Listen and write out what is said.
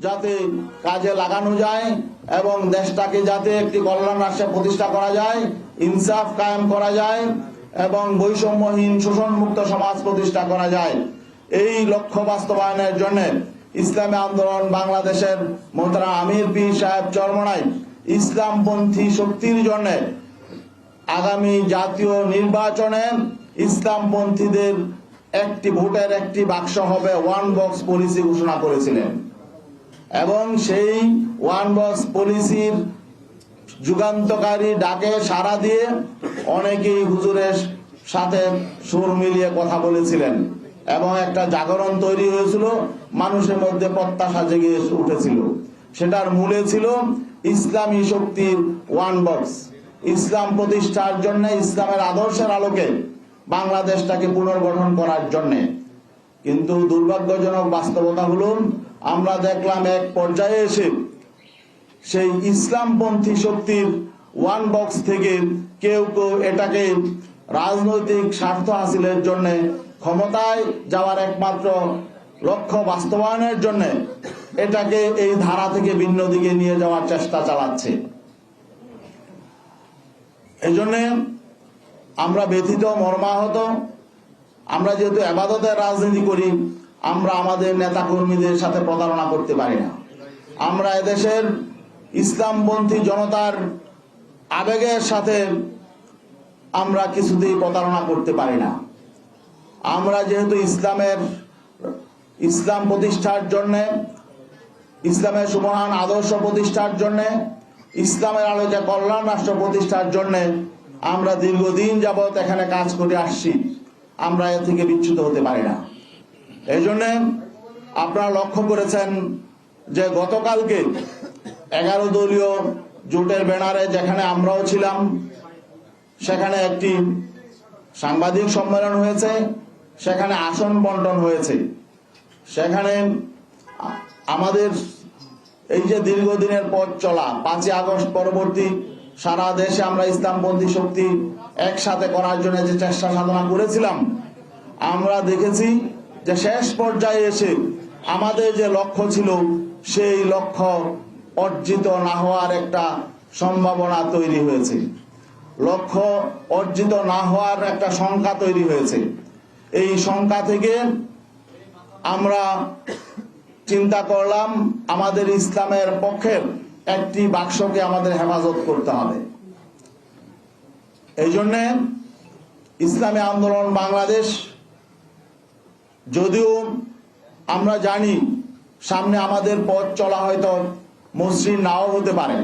যাতে কাজে লাগানো যায় এবং দেশটাকে যাতে একটি কল্যাণ রাষ্ট্রে প্রতিষ্ঠা করা যায়, ইনসাফ কায়েম করা যায় এবং বৈষম্যহীন শোষণমুক্ত সমাজ প্রতিষ্ঠা করা যায়। এই লক্ষ্য বাস্তবায়নের জন্য ইসলামী আন্দোলন বাংলাদেশের মোহতারাম আমির পীর সাহেব চরমনাই ইসলামপন্থী শক্তির জন্য আগামী জাতীয় নির্বাচনে ইসলামপন্থীদের একটি ভোটের একটি বাক্স হবে ওয়ান বক্স পলিসি ঘোষণা করেছিলেন এবং সেই ওয়ান বক্স পলিসির যুগান্তকারী ডাকে সাড়া দিয়ে অনেকেই হুজুরের সাথে সুর মিলিয়ে কথা বলেছিলেন এবং একটা জাগরণ তৈরি হয়েছিল, মানুষের মধ্যে প্রত্যাশা জেগে উঠেছিল। সেটার মূলে ছিল ইসলামী শক্তির ওয়ান বক্স, ইসলাম প্রতিষ্ঠার জন্য, ইসলামের আদর্শের আলোকে বাংলাদেশটাকে পুনর্গঠন করার জন্য। কিন্তু দুর্ভাগ্যজনক বাস্তবতা হলো আমরা দেখলাম এক পর্যায়ে এসে সেই ইসলামপন্থী শক্তির ওয়ান বক্স থেকে কেউ কেউ এটাকে রাজনৈতিক স্বার্থ হাসিলের জন্য, ক্ষমতায় যাওয়ার একমাত্র লক্ষ্য বাস্তবায়নের জন্য এটাকে এই ধারা থেকে ভিন্ন দিকে নিয়ে যাওয়ার চেষ্টা চালাচ্ছে। এই জন্য আমরা ব্যথিত, মর্মাহত। আমরা যেহেতু ইবাদতের রাজনীতি করি, আমরা আমাদের নেতা কর্মীদের সাথে প্রতারণা করতে পারি না। আমরা এদেশের ইসলামপন্থী জনতার আবেগের সাথে আমরা কিছুতেই প্রতারণা করতে পারি না। আমরা যেহেতু ইসলাম প্রতিষ্ঠার জন্য, ইসলামের সুমহান আদর্শ প্রতিষ্ঠার জন্য, ইসলামের আলোকে কল্যাণ রাষ্ট্র প্রতিষ্ঠার জন্য আমরা দীর্ঘদিন যাবৎ এখানে কাজ করে আসছি, আমরা এর থেকে বিচ্যুত হতে পারি না। এই জন্য আপনারা লক্ষ্য করেছেন যে গতকালকে 11 দলীয় জোটের ব্যানারে যেখানে আমরাও ছিলাম, সেখানে একটি সাংবাদিক সম্মেলন হয়েছে, সেখানে আসন বন্টন হয়েছে। সেখানে আমাদের এই যে দীর্ঘদিনের পথ চলা, 5ই আগস্ট পরবর্তী সারা দেশে আমরা ইসলামপন্থী শক্তি একসাথে করার জন্য যে চেষ্টা সাধনা করেছিলাম, আমরা দেখেছি যে শেষ পর্যায়ে এসে আমাদের যে লক্ষ্য ছিল সেই লক্ষ্য অর্জিত না হওয়ার একটা সম্ভাবনা তৈরি হয়েছে, লক্ষ্য অর্জিত না হওয়ার একটা শঙ্কা তৈরি হয়েছে। এই শঙ্কা থেকে আমরা চিন্তা করলাম আমাদের ইসলামের পক্ষের একটি বাক্সকে আমাদের হেফাজত করতে হবে। এই জন্য ইসলামী আন্দোলন বাংলাদেশ, যদিও আমরা জানি সামনে আমাদের পথ চলা হয়তো মসৃণ নাও হতে পারে,